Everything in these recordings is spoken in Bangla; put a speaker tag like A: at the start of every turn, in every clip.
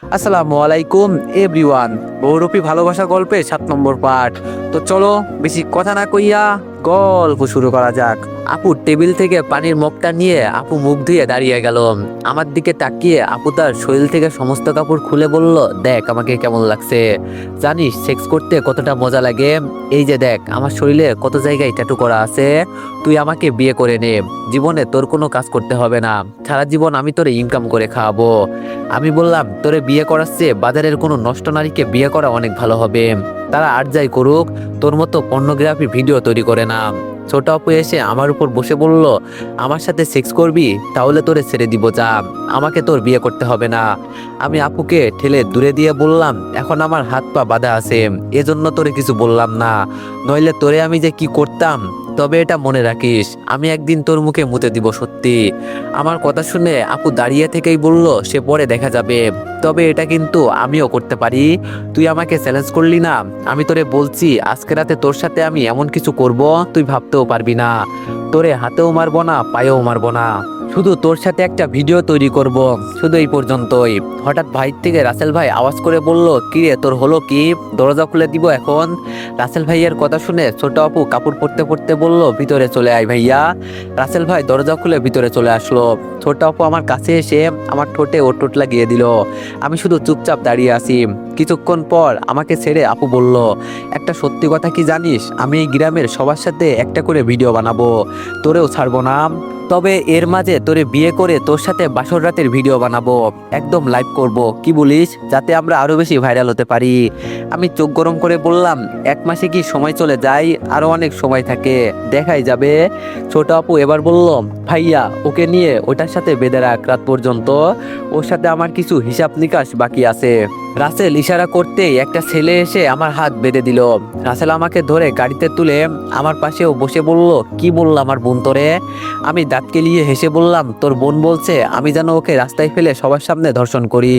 A: আসসালামু আলাইকুম এভরিওয়ান। বহুরূপী ভালোবাসা গল্পে 7 নম্বর পার্ট। তো চলো বেশি কথা না কইয়া গল্প শুরু করা যাক। আপু টেবিল থেকে পানির মগটা নিয়ে আপু মুখ ধুয়ে দাঁড়িয়ে গেল। আমার দিকে তাকিয়ে আপু তার শরীর থেকে সমস্ত কাপড় খুলে বলল, দেখ আমাকে কেমন লাগছে। জানিস সেক্স করতে কতটা মজা লাগে? এই যে দেখ আমার শরীরে কত জায়গায় ট্যাটু করা আছে। তুই আমাকে বিয়ে করে নে, জীবনে তোর কোনো কাজ করতে হবে না, সারা জীবন আমি তোরে ইনকাম করে খাওয়াবো। আমি বললাম, তোরে বিয়ে করার চেয়ে বাজারের কোনো নষ্ট নারীকে বিয়ে করা অনেক ভালো হবে। তারা আর যাই করুক, তোর মতো পর্নোগ্রাফি ভিডিও তৈরি করে না। ছোট আপু এসে আমার উপর বসে বলল, আমার সাথে সেক্স করবি? তাহলে তোরে ছেড়ে দিব, যা, আমাকে তোর বিয়ে করতে হবে না। আমি আপুকে ঠেলে দূরে দিয়ে বললাম, এখন আমার হাত পা বাঁধা আছে, এজন্য তোরে কিছু বললাম না, নইলে তোরে আমি যে কি করতাম। তবে এটা মনে রাখিস, আমি একদিন তোর মুখে মুতে দিব সত্যি। আমার কথা শুনে আপু দাঁড়িয়ে থেকেই বলল, সে পরে দেখা যাবে, তবে এটা কিন্তু আমিও করতে পারি। তুই আমাকে চ্যালেঞ্জ করলি না, আমি তোরে বলছি আজকে রাতে তোর সাথে আমি এমন কিছু করব তুই ভাবতেও পারবি না। তোরে হাতেও মারবো না, পায়েও মারবো না, শুধু তোর সাথে একটা ভিডিও তৈরি করব, শুধু এই পর্যন্তই। হঠাৎ ভাই থেকে রাসেল ভাই আওয়াজ করে বলল, কি রে তোর হলো কি? দরজা খুলে দিব এখন? রাসেল ভাইয়ের কথা শুনে ছোট আপু কাপড় পরতে পরতে বলল, ভিতরে চলে আয় ভাইয়া। রাসেল ভাই দরজা খুলে ভিতরে চলে আসলো। ছোট আপু আমার কাছে এসে আমার ঠোঁটে ওর ঠোঁট লাগিয়ে দিল। আমি শুধু চুপচাপ দাঁড়িয়ে আছি। কিছুক্ষণ পর আমাকে ছেড়ে আপু বলল, একটা সত্যি কথা কি জানিস, আমি এই গ্রামের সবার সাথে একটা করে ভিডিও বানাবো, তোরেও ছাড়বো না। তবে এর মাঝে তোরে বিয়ে করে তোর সাথে বাসর রাতের ভিডিও বানাবো, একদম লাইভ করব, কি বলিস? যাতে আমরা আরো বেশি ভাইরাল হতে পারি। আমি চোখ গরম করে বললাম, 1 মাসে কি সময় চলে যায়? আরো অনেক সময় থাকে, দেখাই যাবে। ছোট আপু এবার বলল, ভাইয়া ওকে নিয়ে ওটার সাথে বেঁধে রাখ রাত পর্যন্ত, ওর সাথে আমার কিছু হিসাব নিকাশ বাকি আছে। রাসেল ইশারা করতেই একটা ছেলে এসে আমার হাত বেঁধে দিল। রাসেল আমাকে ধরে গাড়িতে তুলে আমার পাশেও বসে বলল, কি বললাম আমার বোন তোরে? আমি দাঁত কেলিয়ে হেসে বললাম, তোর বোন বলছে আমি যেন ওকে রাস্তায় ফেলে সবার সামনে ধর্ষণ করি।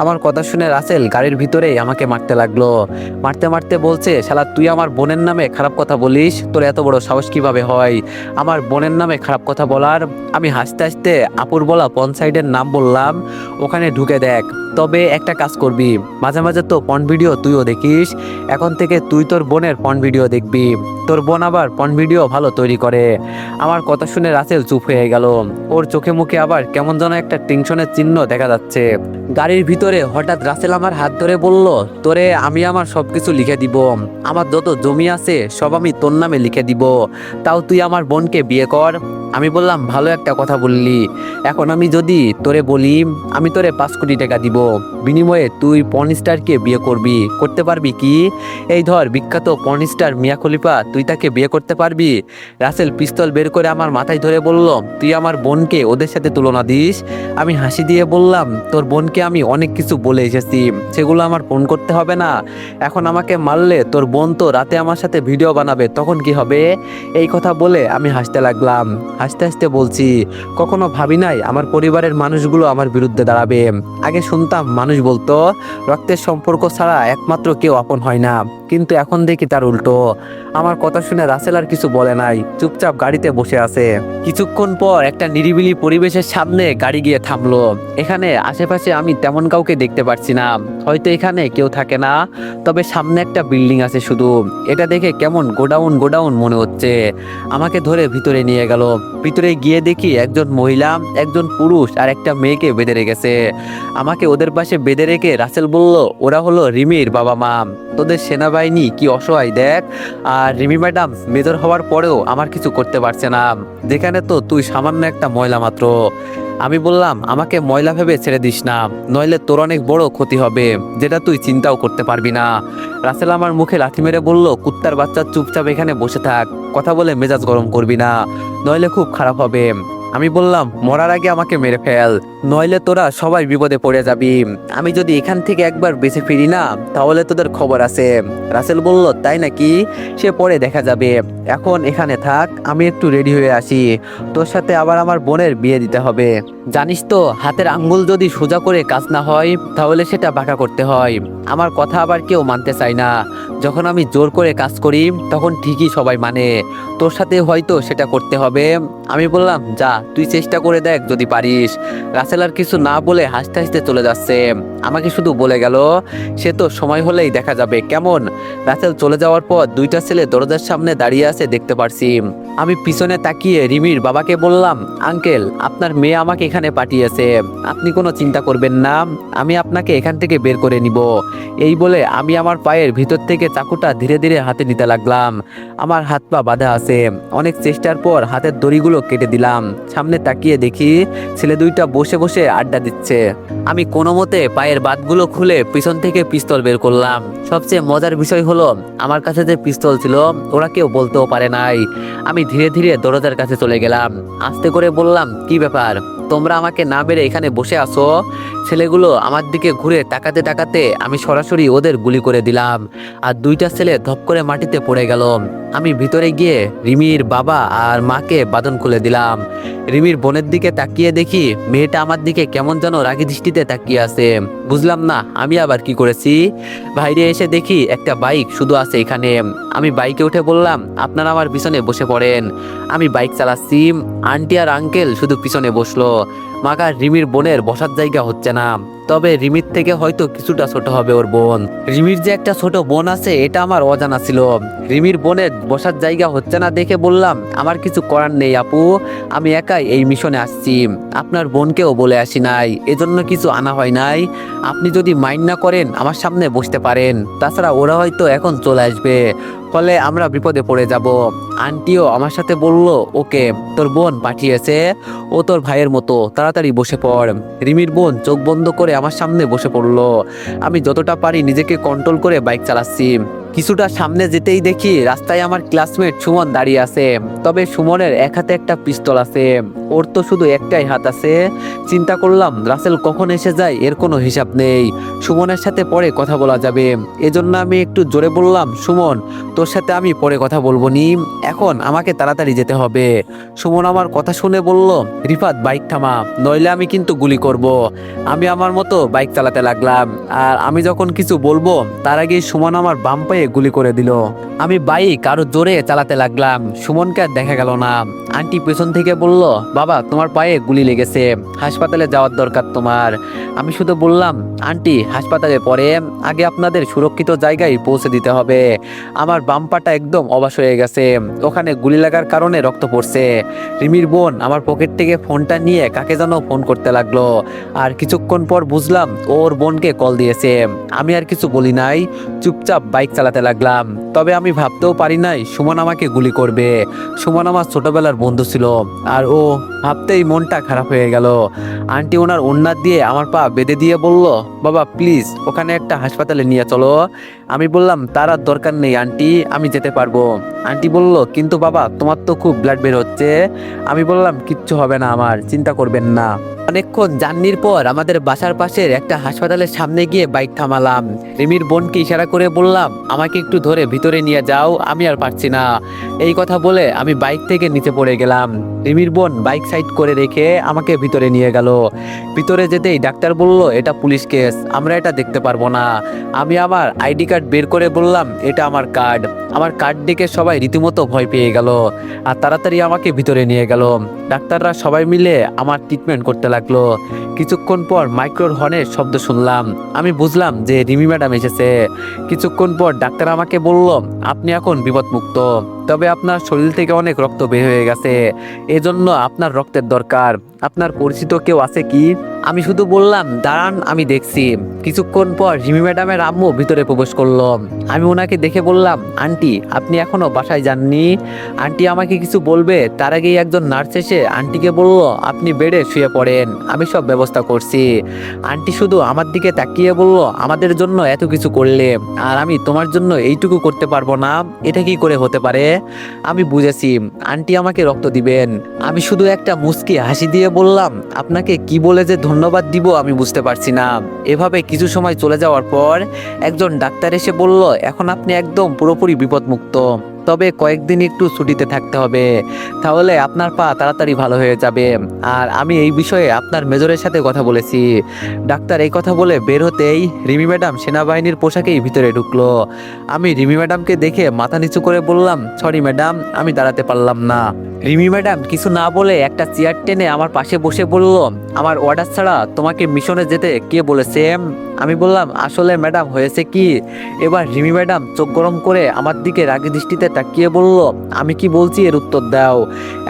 A: আমার কথা শুনে রাসেল গাড়ির ভিতরেই আমাকে মারতে লাগলো। মারতে মারতে বলছে, শালা তুই আমার বোনের নামে খারাপ কথা বলিস? তোর এত বড় সাহস কিভাবে হয় আমার বোনের নামে খারাপ কথা বলার? আমি হাসতে হাসতে আপুর বলা পর্ন সাইটের নাম বললাম, ওখানে ঢুকে দেখ। তবে একটা কাজ করবি, মাঝে মাঝে তো পর্ন ভিডিও তুইও দেখিস, এখন থেকে তুই তোর বোনের পর্ন ভিডিও দেখবি। তোর বোন আবার পর্ন ভিডিও ভালো তৈরি করে। আমার কথা শুনে রাসেল চুপ হয়ে গেল। ওর চোখে মুখে আবার কেমন যেন একটা টেনশনের চিহ্ন দেখা যাচ্ছে। গাড়ির ভিতরে হঠাৎ রাসেল আমার হাত ধরে বলল, তোরে আমি আমার সবকিছু লিখে দিব, আমার যত জমি আছে সব আমি তোর নামে লিখে দিব, তাও তুই আমার বোনকে বিয়ে কর। আমি বললাম, ভালো একটা কথা বললি, এখন আমি যদি তোরে বলি আমি তোরে 5 কোটি টাকা দিব, বিনিময়ে তুই পর্ন স্টারকে বিয়ে করবি, করতে পারবি কি? এই ধর বিখ্যাত পর্ন স্টার মিয়া খলিফা, তুই তাকে বিয়ে করতে পারবি? রাসেল পিস্তল বের করে আমার মাথায় ধরে বলল, তুই আমার বোনকে ওদের সাথে তুলনা দিস? আমি হাসি দিয়ে বললাম, তোর বোনকে আমি অনেক কিছু বলে এসেছি, সেগুলো আমার ফোন করতে হবে না। এখন আমাকে মারলে তোর বোন তো রাতে আমার সাথে ভিডিও বানাবে, তখন কি হবে? এই কথা বলে আমি হাসতে লাগলাম। হাসতে হাসতে বলছি, কখনো ভাবি নাই আমার পরিবারের মানুষগুলো আমার বিরুদ্ধে দাঁড়াবে। আগে শুনতাম মানুষ বলতো রক্তের সম্পর্ক ছাড়া একমাত্র কেউ আপন হয় না, কিন্তু এখন দেখি তার উল্টো। আমার কথা শুনে রাসেল আর কিছু বলে নাই, চুপচাপ গাড়িতে বসে আছে। কিছুক্ষণ পর একটা নিরিবিলি পরিবেশের সামনে গাড়ি গিয়ে থামলো। এখানে আশেপাশে আমি তেমন কাউকে দেখতে পাচ্ছি না, হয়তো এখানে কেউ থাকে না, তবে সামনে একটা বিল্ডিং আছে শুধু। এটা দেখে কেমন গোডাউন গোডাউন মনে হচ্ছে। আমাকে ধরে ভিতরে নিয়ে গেল। ভিতরে গিয়ে দেখি একজন মহিলা, একজন পুরুষ আর একটা মেয়েকে বেঁধে রেখেছে। আমাকে ওদের পাশে বেঁধে রেখে রাসেল বলল, ওরা হলো রিমির বাবা মা, তোদের সেনাবাহিনী কি অসহায় দেখ। আর রিমি ম্যাডাম মেজর হওয়ার পরেও আমার কিছু করতে পারছে না, যেখানে তো তুই সামান্য একটা মহিলা মাত্র। আমি বললাম, আমাকে ময়লা ভেবে ছেড়ে দিস না, নইলে তোর অনেক বড় ক্ষতি হবে, যেটা তুই চিন্তাও করতে পারবি না। রাসেল আমার মুখে লাথি মেরে বলল, কুত্তার বাচ্চা চুপচাপ এখানে বসে থাক, কথা বলে মেজাজ গরম করবি না, নইলে খুব খারাপ হবে। আমি বললাম, মরার আগে আমাকে মেরে ফেল, নইলে তোরা সবাই বিপদে পড়ে যাবি। আমি যদি এখান থেকে একবার বেঁচে ফিরি না, তাহলে তোদের খবর আছে। রাসেল বলল, তাই নাকি? সে পরে দেখা যাবে, এখন এখানে থাক, আমি একটু রেডি হয়ে আসি, তোর সাথে আবার আমার বোনের বিয়ে দিতে হবে। জানিস তো হাতের আঙ্গুল যদি সোজা করে কাজ না হয় তাহলে সেটা বাঁকা করতে হয়। আমার কথা আবার কেউ মানতে চায় না, যখন আমি জোর করে কাজ করি তখন ঠিকই সবাই মানে, তোর সাথে হয়তো সেটা করতে হবে। আমি বললাম, যা তুই চেষ্টা করে দেখ যদি পারিস। রাসেল আর কিছু না বলে হাসতে হাসতে চলে যাচ্ছে। আমাকে শুধু বলে গেল, সে তো সময় হলেই দেখা যাবে কেমন। রাসেল চলে যাওয়ার পর দুইটা ছেলে দরজার সামনে দাঁড়িয়ে আছে দেখতে পারছি। আমি পিছনে তাকিয়ে রিমির বাবাকে বললাম, আঙ্কেল আপনার মেয়ে আমাকে এখানে পাঠিয়েছে, আপনি কোনো চিন্তা করবেন না, আমি আপনাকে এখান থেকে বের করে নিব। এই বলে আমি আমার পায়ের ভিতর থেকে চাকুটা ধীরে ধীরে হাতে নিতে লাগলাম। আমার হাত পা বাঁধা আছে। অনেক চেষ্টার পর হাতের দড়িগুলো কেটে দিলাম। সামনে তাকিয়ে দেখি ছেলে দুইটা বসে বসে আড্ডা দিচ্ছে। আমি কোনো মতে পায়ের বাতগুলো খুলে পিছন থেকে পিস্তল বের করলাম। সবচেয়ে মজার বিষয় হলো আমার কাছে যে পিস্তল ছিল ওরা কেউ বলতেও পারে নাই। আমি ধীরে ধীরে দরজার কাছে চলে গেলাম। আস্তে করে বললাম, কি ব্যাপার, তোমরা আমাকে না বেরে এখানে বসে আছো? ছেলেগুলো আমার দিকে ঘুরে তাকাতে তাকাতে আমি সরাসরি ওদের গুলি করে দিলাম। আর দুইটা ছেলে ধপ করে মাটিতে পড়ে গেল। আমি ভিতরে গিয়ে রিমির বাবা আর মাকে বাঁধন খুলে দিলাম। রিমির বোনের দিকে তাকিয়ে দেখি মেয়েটা আমার দিকে কেমন যেন রাগী দৃষ্টিতে তাকিয়ে আছে। বুঝলাম না আমি আবার কি করেছি। বাইরে এসে দেখি একটা বাইক শুধু আছে এখানে। আমি বাইকে উঠে বললাম, আপনারা আমার পিছনে বসে পড়েন। আমি বাইক চালাচ্ছি, আন্টি আর আঙ্কেল শুধু পিছনে বসলো। মাকার রিমির বোনের বসার জায়গা হচ্ছে না, তবে রিমির থেকে হয়তো কিছুটা ছোট হবে ওর বোন। রিমির যে একটা ছোট বোন আছে এটা আমার অজানা ছিল। রিমির বোনের বসার জায়গা হচ্ছে না দেখে বললাম, আমার কিছু করার নেই আপু, আমি একাই এই মিশনে আসছি, আপনার বোনকেও বলে আসি নাই, এজন্য কিছু আনা হয় নাই। আপনি যদি মাইন্ড না করেন আমার সামনে বসতে পারেন, তাছাড়া ওরা হয়তো এখন চলে আসবে, ফলে আমরা বিপদে পড়ে যাব। আন্টিও আমার সাথে বলল, ওকে তোর বোন পাঠিয়েছে, ও তোর ভাইয়ের মতো, তাড়াতাড়ি বসে পড়। রিমির বোন চোখ বন্ধ করে আমার সামনে বসে পড়লো। আমি যতটা পারি নিজেকে কন্ট্রোল করে বাইক চালাচ্ছি। কিছুটা সামনে যেতেই দেখি রাস্তায় আমার ক্লাসমেট সুমন দাঁড়িয়ে আছে। তবে সুমনের এক হাতে একটা পিস্তল আছে, ওর তো শুধু একটাই হাত আছে। চিন্তা করলাম রাসেল কখন এসে যায় এর কোনো হিসাব নেই, সুমনের সাথে পরে কথা বলা যাবে। এজন্য আমি একটু জোরে বললাম, সুমন তোর সাথে আমি পরে কথা বলবো নি, এখন আমাকে তাড়াতাড়ি যেতে হবে। সুমন আমার কথা শুনে বলল, রিফাত বাইক থামা, নইলে আমি কিন্তু গুলি করব। আমি আমার মতো বাইক চালাতে লাগলাম। আর আমি যখন কিছু বলবো তার আগেই সুমন আমার বাম পায়ে গুলি করে দিল। আমি বাইক আরো জোরে চালাতে লাগলাম। সুমনকে আর দেখা গেল না। আন্টি পেছন থেকে বলল, বাবা তোমার পায়ে গুলি লেগেছে, হাসপাতালে যাওয়ার দরকার তোমার। আমি শুধু বললাম, আন্টি হাসপাতালে পরে আগে আপনাদের সুরক্ষিত জায়গায় পৌঁছে দিতে হবে। আমার বাম পাটা একদম অবশ হয়ে গেছে, ওখানে গুলি লাগার কারণে রক্ত পড়ছে। রিমির বোন আমার পকেট থেকে ফোনটা নিয়ে কাকে যেন ফোন করতে লাগলো। আর কিছুক্ষণ পর বুঝলাম ওর বোনকে কল দিয়েছে। আমি আর কিছু বলি নাই, চুপচাপ বাইক চালাতে লাগলাম। তবে আমি ভাবতেও পারি নাই সুমন আমাকে গুলি করবে। সুমন আমার ছোটবেলার বন্ধু ছিল, আর ও ভাবতেই মনটা খারাপ হয়ে গেল। আন্টি ওনার ওড়না দিয়ে আমার পা বেঁধে দিয়ে বলল, বাবা প্লিজ ওখানে একটা হাসপাতালে নিয়ে চলো। আমি বললাম, তার আর দরকার নেই আন্টি, আমি যেতে পারবো। আন্টি বলল, কিন্তু বাবা তোমার তো খুব ব্লাড বের হচ্ছে। আমি বললাম, কিচ্ছু হবে না আমার, চিন্তা করবেন না। অনেকক্ষণ জার্নির পর আমাদের বাসার পাশের একটা হাসপাতালের সামনে গিয়ে বাইক থামালাম। রিমির বোনকে ইশারা করে বললাম, আমাকে একটু ধরে ভিতরে নিয়ে যাও, আমি আর পারছি না। এই কথা বলে আমি বাইক থেকে নিচে পড়ে গেলাম। রিমির বোন বাইক সাইড করে রেখে আমাকে ভিতরে নিয়ে গেল। ভিতরে যেতেই ডাক্তার বলল, এটা পুলিশ কেস, আমরা এটা দেখতে পারবো না। আমি আমার আইডি কার্ড বের করে বললাম, এটা আমার কার্ড। আমার কার্ড দেখে সবাই রীতিমতো ভয় পেয়ে গেল আর তাড়াতাড়ি আমাকে ভিতরে নিয়ে গেল। ডাক্তাররা সবাই মিলে আমার ট্রিটমেন্ট করতে লাগলো। কিছুক্ষণ পর মাইক্রোর হর্নের শব্দ শুনলাম। আমি বুঝলাম যে রিমি ম্যাডাম এসেছে। কিছুক্ষণ পর ডাক্তার আমাকে বলল, আপনি এখন বিপদমুক্ত, তবে আপনার শরীর থেকে অনেক রক্ত বের হয়ে গেছে, এজন্য আপনার রক্তের দরকার। আপনার পরিচিত কেউ আছে কি? আমি শুধু বললাম, দাঁড়ান আমি দেখছি। কিছুক্ষণ পর রিমি ম্যাডামের আম্মু ভিতরে প্রবেশ করলো। আমি ওনাকে দেখে বললাম, আন্টি আপনি এখনো বাসায় যাননি? আন্টি আমাকে কিছু বলবে তার আগেই একজন নার্স এসে আন্টিকে বলল, আপনি বেডে শুয়ে পড়েন, আমি সব ব্যবস্থা করছি। আন্টি শুধু আমার দিকে তাকিয়ে বলল, আমাদের জন্য এত কিছু করলে আর আমি তোমার জন্য এইটুকু করতে পারবো না, এটা কি করে হতে পারে? আমি বুঝেছি আন্টি আমাকে রক্ত দিবেন। আমি শুধু একটা মুচকি হাসি দিয়ে বললাম, আপনাকে কি বলে যে ধন্যবাদ দিব আমি বুঝতে পারছি না। এভাবে কিছু সময় চলে যাওয়ার পর একজন ডাক্তার এসে বলল, এখন আপনি একদম পুরোপুরি বিপদমুক্ত। তবে কয়েকদিন একটু ছুটিতে থাকতে হবে, তাহলে আপনার পা তাড়াতাড়ি ভালো হয়ে যাবে। আর আমি এই বিষয়ে আপনার মেজরের সাথে কথা বলেছি। ডাক্তার এই কথা বলে বের হতেই রিমি ম্যাডাম সেনাবাহিনীর পোশাকেই ভিতরে ঢুকলো। আমি রিমি ম্যাডামকে দেখে মাথা নিচু করে বললাম, সরি ম্যাডাম, আমি দাঁড়াতে পারলাম না। রিমি ম্যাডাম কিছু না বলে একটা চেয়ার টেনে আমার পাশে বসে বলল, আমার অর্ডার ছাড়া তোমাকে মিশনে যেতে কে বলেছে? আমি বললাম, আসলে ম্যাডাম হয়েছে কি। এবার রিমি ম্যাডাম চোখ গরম করে আমার দিকে রাগী দৃষ্টিতে তাকিয়ে বলল, আমি কি বলছি এর উত্তর দাও।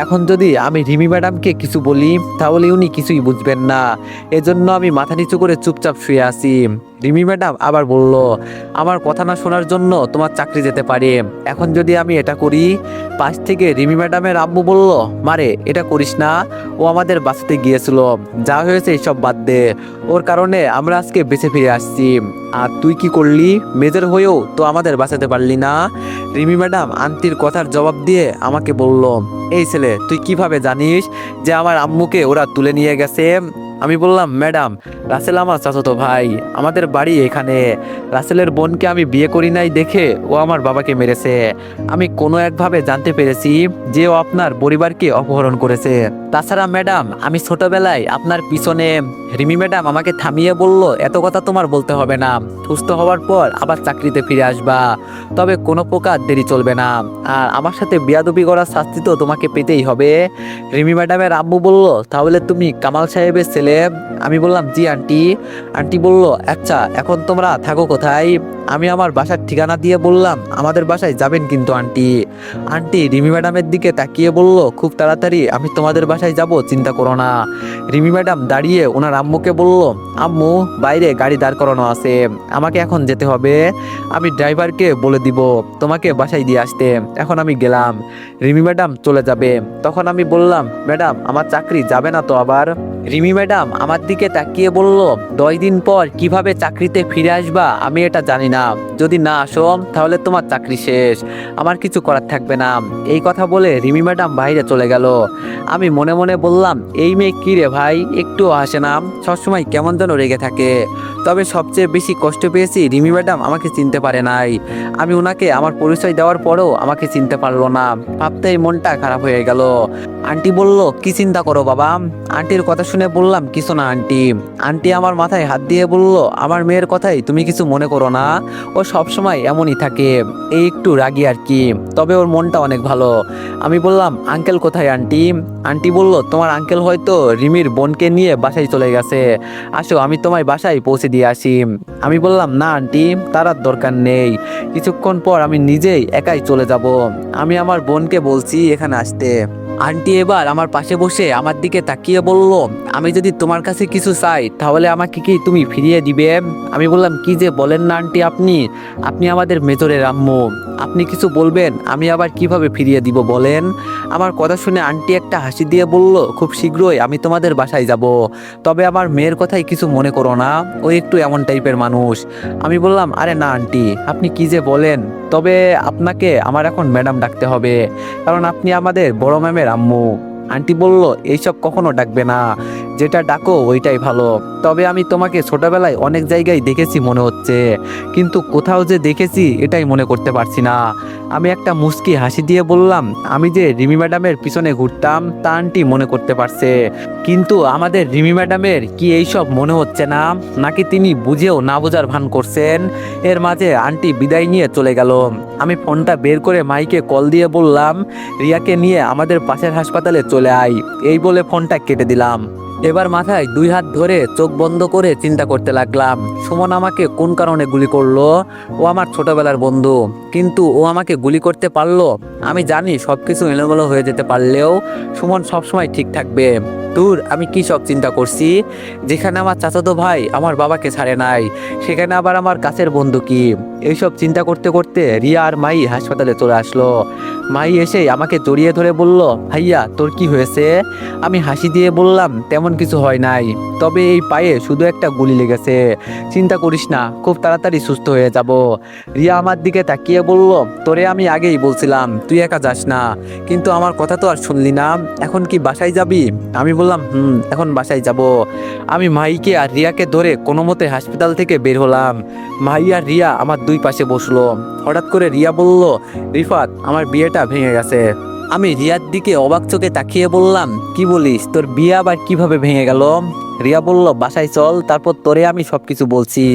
A: এখন যদি আমি রিমি ম্যাডামকে কিছু বলি তাহলে উনি কিছুই বুঝবেন না, এজন্য আমি মাথা নিচু করে চুপচাপ শুয়ে আছি। রিমি ম্যাডাম আবার বলল, আমার কথা না শোনার জন্য তোমার চাকরি যেতে পারে। এখন যদি আমি এটা করি। পাশ থেকে রিমি ম্যাডামের আম্মু বলল, মারে এটা করিস না, ও আমাদের বাঁচাতে গিয়েছিল, যা হয়েছে এইসব বাদ দে, ওর কারণে আমরা আজকে বেঁচে ফিরে আসছি। আর তুই কি করলি? মেজর হয়েও তো আমাদের বাঁচাতে পারলি না। রিমি ম্যাডাম আন্টির কথার জবাব দিয়ে আমাকে বলল, এই ছেলে তুই কিভাবে জানিস যে আমার আম্মুকে ওরা তুলে নিয়ে গেছে? আমি বললাম, ম্যাডাম রাসেল আমার চাচাতো ভাই, আমাদের বাড়ি এখানে। রাসেলের বোনকে আমি বিয়ে করি নাই দেখে ও আমার বাবাকে মেরেছে। আমি কোনো একভাবে জানতে পেরেছি যে ও আপনার পরিবারকে অপহরণ করেছে। তাছাড়া ম্যাডাম আমি ছোটবেলায় আপনার পিছনে। রিমি ম্যাডাম আমাকে থামিয়ে বলল, এত কথা তোমার বলতে হবে না, সুস্থ হওয়ার পর আবার চাকরিতে ফিরে আসবা, তবে কোনো প্রকার দেরি চলবে না। আর আমার সাথে বিয়াদবি করার শাস্তি তো তোমাকে পেতেই হবে। রিমি ম্যাডামের আম্মু বলল, তাহলে তুমি কামাল সাহেবের ছেলে? আমি বললাম, জি আন্টি। আন্টি বলল, আচ্ছা এখন তোমরা থাকো কোথায়? আমি আমার বাসার ঠিকানা দিয়ে বললাম, আমাদের বাসায় যাবেন কিন্তু আন্টি। আন্টি রিমি ম্যাডামের দিকে তাকিয়ে বলল, খুব তাড়াতাড়ি আমি তোমাদের বাসায় যাব, চিন্তা করো না। রিমি ম্যাডাম দাঁড়িয়ে ওনার আম্মুকে বলল, আম্মু বাইরে গাড়ি দাঁড় করানো আছে, আমাকে এখন যেতে হবে। আমি ড্রাইভারকে বলে দিব তোমাকে বাসায় দিয়ে আসতে। এখন আমি গেলাম। রিমি ম্যাডাম চলে যাবে। তখন আমি বললাম, ম্যাডাম আমার চাকরি যাবে না তো আবার? রিমি ম্যাডাম আমার দিকে তাকিয়ে বলল, 10 দিন পর কিভাবে চাকরিতে ফিরে আসবা আমি এটা জানি না, যদি না আসো তাহলে তোমার চাকরি শেষ, আমার কিছু করার থাকবে না। এই কথা বলে রিমি ম্যাডাম বাইরে চলে গেল। আমি মনে মনে বললাম, এই মেয়ে কি রে ভাই, একটুও হাসে না, সবসময় কেমন যেন রেগে থাকে। তবে সবচেয়ে বেশি কষ্ট পেয়েছি রিমি ম্যাডাম আমাকে চিনতে পারে নাই। আমি ওনাকে আমার পরিচয় দেওয়ার পরেও আমাকে চিনতে পারলো না, ভাবতেই মনটা খারাপ হয়ে গেল। আন্টি বলল, কি চিন্তা করো বাবা? আন্টির কথা শুনে বললাম, কিছু না আন্টি। আন্টি আমার মাথায় হাত দিয়ে বলল, আমার মেয়ের কথাই তুমি কিছু মনে করো না, ও সবসময় এমনই থাকে, এই একটু রাগী আর কি, তবে ওর মনটা অনেক ভালো। আমি বললাম, আঙ্কেল কোথায় আন্টি? আন্টি বলল, তোমার আঙ্কেল হয়তো রিমির বোনকে নিয়ে বাসায় চলে গেছে, আসো আমি তোমায় বাসায় পৌঁছে দিয়ে আসি। আমি বললাম, না আন্টি, তার আর দরকার নেই, কিছুক্ষণ পর আমি নিজেই একাই চলে যাব, আমি আমার বোনকে বলছি এখানে আসতে। আন্টি এবার আমার পাশে বসে আমার দিকে তাকিয়ে বলল, আমি যদি তোমার কাছে কিছু চাই তাহলে আমাকে কি তুমি ফিরিয়ে দিবে? আমি বললাম, কি যে বলেন না আন্টি, আপনি আপনি আমাদের মেজরের আম্মু, আপনি কিছু বলবেন আমি আবার কিভাবে ফিরিয়ে দিব বলেন? আমার কথা শুনে আন্টি একটা হাসি দিয়ে বলল, খুব শীঘ্রই আমি তোমাদের বাসায় যাব, তবে আমার মেয়ের কথাই কিছু মনে করো না, ও একটু এমন টাইপের মানুষ। আমি বললাম, আরে না আন্টি, আপনি কি যে বলেন, তবে আপনাকে আমার এখন ম্যাডাম ডাকতে হবে, কারণ আপনি আমাদের বড় ম্যামের আম্মু। আন্টি বলল, এইসব কখনো ডাকবে না, যেটা ডাকো ওইটাই ভালো, তবে আমি তোমাকে ছোটবেলায় অনেক জায়গায় দেখেছি মনে হচ্ছে, কিন্তু কোথাও যে দেখেছি এটাই মনে করতে পারছি না। আমি একটা মুচকি হাসি দিয়ে বললাম, আমি যে রিমি ম্যাডামের পিছনে ঘুরতাম তা আন্টি মনে করতে পারছে, কিন্তু আমাদের রিমি ম্যাডামের কি এইসব মনে হচ্ছে না, নাকি তিনি বুঝেও না বোঝার ভান করছেন? এর মাঝে আন্টি বিদায় নিয়ে চলে গেল। আমি ফোনটা বের করে মাইকে কল দিয়ে বললাম, রিয়াকে নিয়ে আমাদের পাশের হাসপাতালে চলে আয়, এই বলে ফোনটা কেটে দিলাম। এবার মাথায় 2 হাত ধরে চোখ বন্ধ করে চিন্তা করতে লাগলাম, সুমন আমাকে কোন কারণে গুলি করলো? ও আমার ছোটবেলার বন্ধু, কিন্তু ও আমাকে গুলি করতে পারলো? আমি জানি সবকিছু এলোমেলো হয়ে যেতে পারলেও সুমন সবসময় ঠিক থাকবে। আমি কি সব চিন্তা করছি? যেখানে আমার চাচাতো ভাই আমার বাবাকে ছাড়ে নাই, সেখানে আবার আমার কাছের বন্ধু কি? এইসব চিন্তা করতে করতে রিয়া আর মাই হাসপাতালে চলে আসলো। মাই এসে আমাকে জড়িয়ে ধরে বলল, ভাইয়া তোর কি হয়েছে? আমি হাসি দিয়ে বললাম, তেমন কিছু হয় নাই, তবে এই পায়ে শুধু একটা গুলি লেগেছে। চিন্তা করিস না, খুব তাড়াতাড়ি সুস্থ হয়ে যাব। রিয়া আমার দিকে তাকিয়ে বলল, তোরে আমি আগেই বলছিলাম তুই একা যাস না, কিন্তু আমার কথা তো আর শুনলি না। এখন কি বাসায় যাবি? আমি বললাম, এখন বাসায় যাব। আমি মাইকে আর রিয়াকে ধরে কোনো মতে হাসপাতাল থেকে বের হলাম। মাই আর রিয়া আমার দুই পাশে বসলো। হঠাৎ করে রিয়া বলল, রিফাত, আমার বিয়েটা ভেঙে গেছে। আমি রিয়ার দিকে অবাক চোখে তাকিয়ে বললাম, কি বলিস? তোর বিয়ে আবার কিভাবে ভেঙে গেল? রিয়া বলল, বাসায় চল, তারপর তোরে আমি সবকিছু বলছি।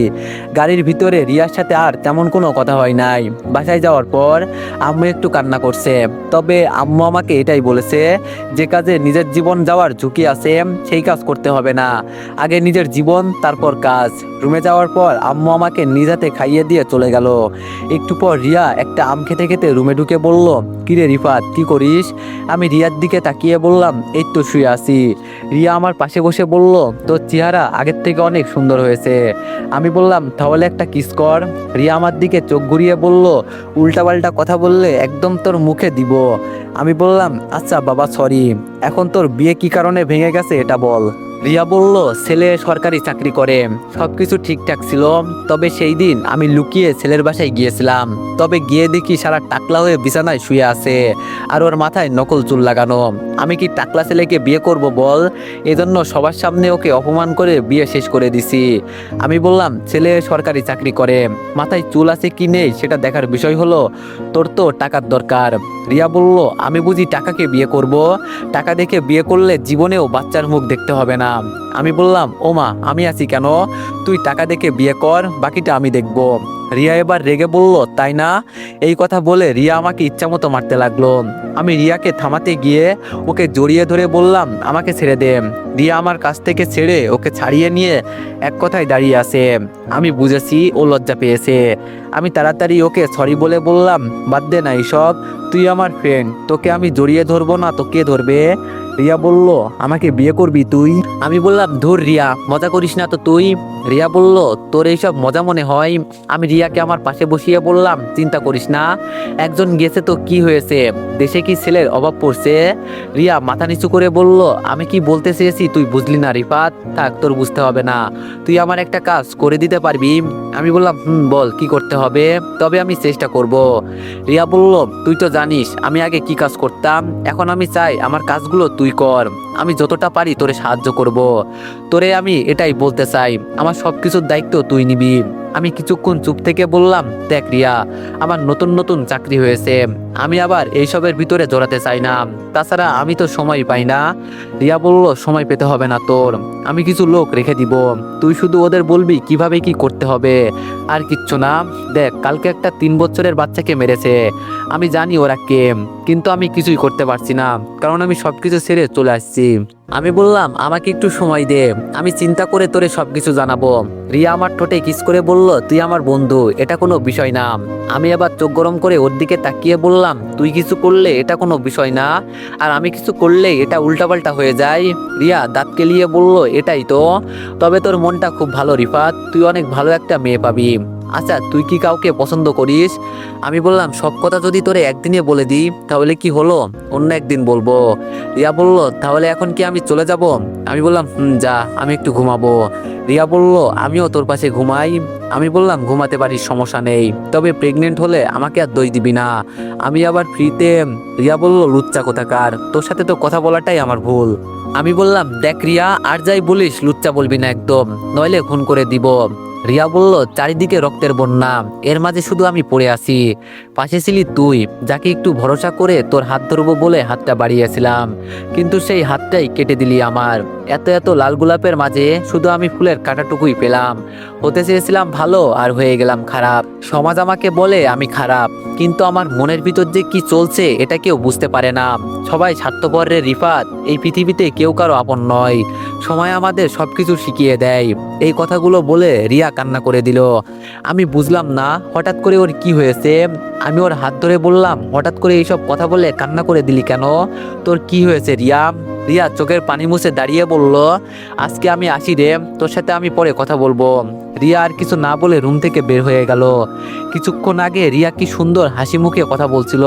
A: গাড়ির ভিতরে রিয়ার সাথে আর তেমন কোনো কথা হয় নাই। বাসায় যাওয়ার পর আম্মু একটু কান্না করছে, তবে আম্মু আমাকে এটাই বলেছে, যে কাজে নিজের জীবন যাওয়ার ঝুঁকি আছে সেই কাজ করতে হবে না, আগে নিজের জীবন তারপর কাজ। রুমে যাওয়ার পর আম্মু আমাকে নিজ হাতে খাইয়ে দিয়ে চলে গেল। একটু পর রিয়া একটা আম খেতে খেতে রুমে ঢুকে বলল, কিরে রিফাত, কি করিস? আমি রিয়ার দিকে তাকিয়ে বললাম, এই তো শুয়ে আছি। রিয়া আমার পাশে বসে বলল, তোর চেহারা আগের থেকে অনেক সুন্দর হয়েছে। আমি বললাম, তাহলে একটা কিস কর। রিয়া আমার দিকে চোখ ঘুরিয়ে বলল, উল্টাপাল্টা কথা বললে একদম তোর মুখে দিব। আমি বললাম, আচ্ছা বাবা, সরি। এখন তোর বিয়ে কি কারণে ভেঙে গেছে এটা বল। রিয়া বলল, ছেলে সরকারি চাকরি করে, সবকিছু ঠিকঠাক ছিল। তবে সেই দিন আমি লুকিয়ে ছেলের বাসায় গিয়েছিলাম, তবে গিয়ে দেখি সারা টাকলা হয়ে বিছানায় শুয়ে আছে, আর ওর মাথায় নকল চুল লাগানো। আমি কি টাকলা ছেলেকে বিয়ে করব বল? এজন্য সবার সামনে ওকে অপমান করে বিয়ে শেষ করে দিছি। আমি বললাম, ছেলে সরকারি চাকরি করে, মাথায় চুল আছে কি নেই সেটা দেখার বিষয় হলো, তোর তো টাকার দরকার। রিয়া বলল, আমি বুঝি টাকাকে বিয়ে করব? টাকা দেখে বিয়ে করলে জীবনেও বাচ্চার মুখ দেখতে হবে না। আমি বললাম, ও মা, আমি আছি কেন? তুই টাকা দেখে বিয়ে কর, বাকিটা আমি দেখব। রিয়া এবার রেগে বলল, তাই না? এই কথা বলে রিয়া আমাকে ইচ্ছামতো মারতে লাগলো। আমি রিয়াকে থামাতে গিয়ে ওকে জড়িয়ে ধরে বললাম, আমাকে ছেড়ে দে। রিয়া আমার কাছ থেকে ছেড়ে ওকে ছাড়িয়ে নিয়ে এক কথায় দাঁড়িয়ে আছে। আমি বুঝেছি ও লজ্জা পেয়েছে। আমি তাড়াতাড়ি ওকে সরি বলে বললাম, বাদ দে না এইসব, তুই আমার ফ্রেন্ড, তোকে আমি জড়িয়ে ধরবো না তো কে ধরবে? রিয়া বলল, আমাকে বিয়ে করবি তুই? আমি বললাম, ধুর রিয়া, মজা করিস না তো তুই। রিয়া বলল, তোর এইসব মজা মনে হয়? আমি রিয়াকে আমার পাশে বসিয়ে বললাম, চিন্তা করিস না, একজন গেছে তো কি হয়েছে, দেশে কি ছেলের অভাব পড়ছে? রিয়া মাথা নিচু করে বলল, আমি কি বলতে চেয়েছি তুই বুঝলি না রিফাত, থাক, তোর বুঝতে হবে না, তুই আমার একটা কাজ করে দিতে পারবি? আমি বললাম, বল কি করতে হবে, তবে আমি চেষ্টা করব। রিয়া বলল, তুই তো জানিস আমি আগে কি কাজ করতাম, এখন আমি চাই আমার কাজগুলো তুই কর, আমি যতটা পারি তোরে সাহায্য করব। তোরে আমি এটাই বলতে চাই, আমার সবকিছুর দায়িত্ব তুই নিবি। আমি কিছুক্ষণ চুপ থেকে বললাম, দেখ রিয়া, আমার নতুন নতুন চাকরি হয়েছে, আমি আবার এইসবের ভিতরে জড়াতে চাই না, তাছাড়া আমি তো সময় পাই না। রিয়া বলল, সময় পেতে হবে না তোর, আমি কিছু লোক রেখে দিব, তুই শুধু ওদের বলবি কিভাবে কি করতে হবে, আর কিচ্ছু না। দেখ, কালকে একটা 3 বছরের বাচ্চাকে মেরেছে, আমি জানি ওরা কে, কিন্তু আমি কিছুই করতে পারছি না, কারণ আমি সবকিছু ছেড়ে চলে আসছি। আমি বললাম, আমাকে একটু সময় দে, আমি চিন্তা করে তোরে সবকিছু জানাবো। রিয়া আমার ঠোঁটে কিস করে বলল, তুই আমার বন্ধু, এটা কোনো বিষয় না। আমি আবার চোখ গরম করে ওর দিকে তাকিয়ে বললাম, তুই কিছু করলে এটা কোনো বিষয় না, আর আমি কিছু করলে এটা উল্টাপাল্টা হয়ে যায়। রিয়া দাঁত কেলিয়ে বলল, এটাই তো, তবে তোর মনটা খুব ভালো রিফাত, তুই অনেক ভালো একটা মেয়ে পাবি। আচ্ছা, তুই কি কাউকে পছন্দ করিস? আমি বললাম, সব কথা যদি তোরে একদিনে বলে দিই তাহলে কি হলো, অন্য একদিন বলবো। রিয়া বলল, তাহলে এখন কি আমি চলে যাব? আমি বললাম, যা, আমি একটু ঘুমাবো। রিয়া বলল, আমিও তোর পাশে ঘুমাই। আমি বললাম, ঘুমাতে পারিস, সমস্যা নেই, তবে প্রেগনেন্ট হলে আমাকে আর দই দিবি না, আমি আবার ফ্রিতে। রিয়া বলল, লুচ্চা কোথাকার, তোর সাথে তো কথা বলাটাই আমার ভুল। আমি বললাম, দেখ রিয়া, আর যাই বলিস লুচ্চা বলবি না একদম, নইলে খুন করে দিব। রিয়া বলল, চারিদিকে রক্তের বন্যা, এর মাঝে শুধু আমি পড়ে আছি, পাশে ছিলি তুই, যাকে একটু ভরসা করে তোর হাত ধরবো বলে হাতটা বাড়িয়েছিলাম, কিন্তু সেই হাতটাই কেটে দিলি আমার। এত এত লাল গোলাপের মাঝে শুধু আমি ফুলের কাঁটাটুকুই পেলাম। হতে চেয়েছিলাম ভালো, আর হয়ে গেলাম খারাপ। সমাজ আমাকে বলে আমি খারাপ, কিন্তু আমার মনের ভিতর যে কি চলছে এটা কেউ বুঝতে পারে না। সবাই স্বার্থপর রে রিফাত, এই পৃথিবীতে কেউ কারো আপন নয়, সময় আমাদের সবকিছু শিখিয়ে দেয়। এই কথাগুলো বলে রিয়া কান্না করে দিল। আমি বুঝলাম না হঠাৎ করে ওর কি হয়েছে। আমি ওর হাত ধরে বললাম, হঠাৎ করে এইসব কথা বলে কান্না করে দিলি কেন, তোর কি হয়েছে রিয়া? রিয়া চোখের পানি মুছে দাঁড়িয়ে বলল, আজকে আমি আসি রে, তোর সাথে আমি পরে কথা বলবো। রিয়া আর কিছু না বলে রুম থেকে বের হয়ে গেল। কিছুক্ষণ আগে রিয়া কি সুন্দর হাসি মুখে কথা বলছিল,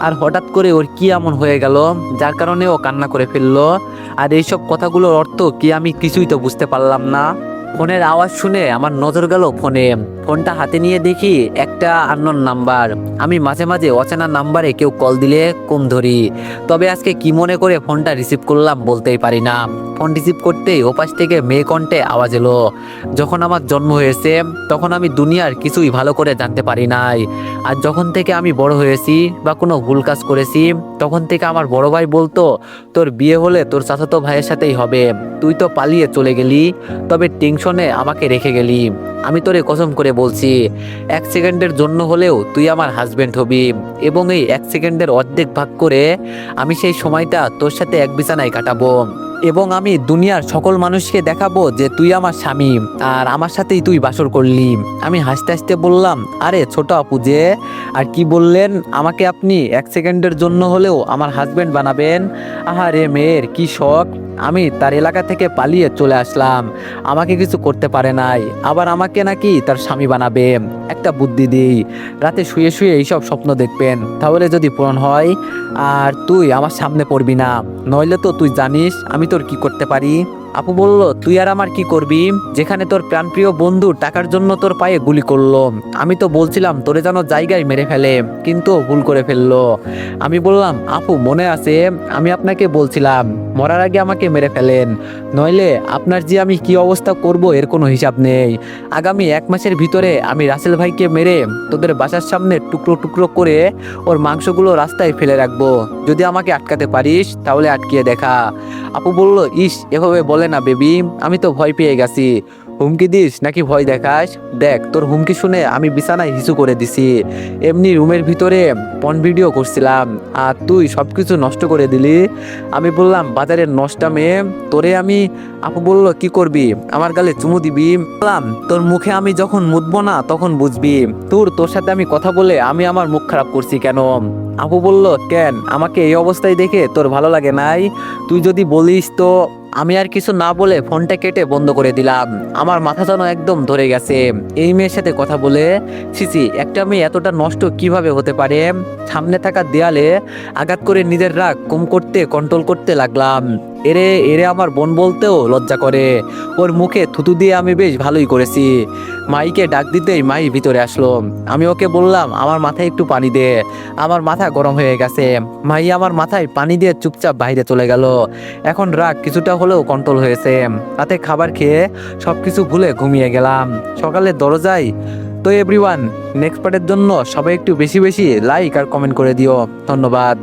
A: আর হঠাৎ করে ওর কি এমন হয়ে গেল যার কারণে ও কান্না করে ফেললো। আর এইসব কথাগুলোর অর্থ কি আমি কিছুই তো বুঝতে পারলাম না। ফোনের আওয়াজ শুনে আমার নজর গেল ফোনে। ফোনটা হাতে নিয়ে দেখি একটা আননোন নাম্বার। আমি মাঝে মাঝে অচেনা নাম্বারে কেউ কল দিলে কম ধরি, তবে আজকে কি মনে করে ফোনটা রিসিভ করলাম বলতেই পারি না। ফোন রিসিভ করতেই ওপাশ থেকে মেয়ে কণ্ঠে আওয়াজ এলো। যখন আমার জন্ম হয়েছে তখন আমি দুনিয়ার কিছুই ভালো করে জানতে পারি নাই, আর যখন থেকে আমি বড় হয়েছি বা কোনো ভুল কাজ করেছি তখন থেকে আমার বড় ভাই বলতো, তোর বিয়ে হলে তোর চাচাতো ভাইয়ের সাথেই হবে, তুই তো পালিয়ে চলে গেলি, তবে টেনশনে আমাকে রেখে গেলি। আমি তোরে কসম করে বলছি, 1 সেকেন্ডের জন্য হলেও তুই আমার হাজবেন্ড হবি, এবং এই 1 সেকেন্ডের অর্ধেক ভাগ করে আমি সেই সময়টা তোর সাথে এক বিছানায় কাটাবো, এবং আমি দুনিয়ার সকল মানুষকে দেখাবো যে তুই আমার স্বামী আর আমার সাথেই তুই বাসর করলি। আমি হাসতে হাসতে বললাম, আরে ছোট আপু যে, আর কি বললেন, আমাকে আপনি 1 সেকেন্ডের জন্য হলেও আমার হাজবেন্ড বানাবেন? আহারে মেয়ের কি শখ, আমি তার এলাকা থেকে পালিয়ে চলে আসলাম, আমাকে কিছু করতে পারে নাই, আবার আমাকে নাকি তার স্বামী বানাবে। একটা বুদ্ধি দিই, রাতে শুয়ে শুয়ে এইসব স্বপ্ন দেখবেন, তাহলে যদি পূরণ হয় আর তুই আমার সামনে পড়বি না, নইলে তো তুই জানিস আমি তোর কি করতে পারি। আপু বলল, তুই আর আমার কি করবি, যেখানে তোর প্রাণপ্রিয় বন্ধু টাকার জন্য তোর পায়ে গুলি করলো, আমি তো বলছিলাম তোরে যেন জায়গায় মেরে ফেলে, কিন্তু ও ভুল করে ফেললো। আমি বললাম, আপু মনে আছে আমি আপনাকে বলছিলাম মরার আগে আমাকে মেরে ফেলেন, নইলে আপনার যে আমি কি অবস্থা করব এর কোনো হিসাব নেই। আগামী 1 মাসের ভিতরে আমি রাসেল ভাইকে মেরে তোদের বাসার সামনে টুকরো টুকরো করে ওর মাংসগুলো রাস্তায় ফেলে রাখবো, যদি আমাকে আটকাতে পারিস তাহলে আটকিয়ে দেখা। আপু বলল, ইস এভাবে বলে না বেবি, আমি তো ভয় পেয়ে গেছি। হুমকি দিস নাকি ভয় দেখাস? দেখ তোর হুমকি শুনে আমি বিছানায় হিসু করে দিছি, এমনি রুমের ভিতরে পন ভিডিও করছিলাম, আর তুই সবকিছু নষ্ট করে দিলি। আমি বললাম, বাজারের নষ্টা মেয়ে তোরে আমি। আপু বলল, কি করবি, আমার গালে চুমু দিবি? বললাম, তোর মুখে আমি যখন মুতবো না তখন বুঝবি তোর সাথে আমি কথা বলে আমি আমার মুখ খারাপ করছি কেন। আপু বলল, কেন, আমাকে এই অবস্থায় দেখে তোর ভালো লাগে নাই? তুই যদি বলিস তো। আমি আর কিছু না বলে ফোনটা কেটে বন্ধ করে দিলাম। আমার মাথা যেন একদম ধরে গেছে এই মেয়ের সাথে কথা বলে। ছিছি, একটা মেয়ে এতটা নষ্ট কিভাবে হতে পারে। সামনে থাকা দেয়ালে আঘাত করে নিজের রাগ কম করতে কন্ট্রোল করতে লাগলাম। এরে এরে আমার বোন বলতেও লজ্জা করে। ওর মুখে থুতু দিয়ে আমি বেশ ভালোই করেছি। মাইকে ডাক দিতেই মাই ভিতরে আসলো। আমি ওকে বললাম, আমার মাথায় একটু পানি দে, আমার মাথা গরম হয়ে গেছে। মাই আমার মাথায় পানি দিয়ে চুপচাপ বাইরে চলে গেল। এখন রাগ কিছুটা হলেও কন্ট্রোল হয়েছে। রাতে খাবার খেয়ে সবকিছু ভুলে ঘুমিয়ে গেলাম। সকালে দরজায়। তো এভরিওয়ান, নেক্সট পার্টের জন্য সবাই একটু বেশি বেশি লাইক আর কমেন্ট করে দিও। ধন্যবাদ।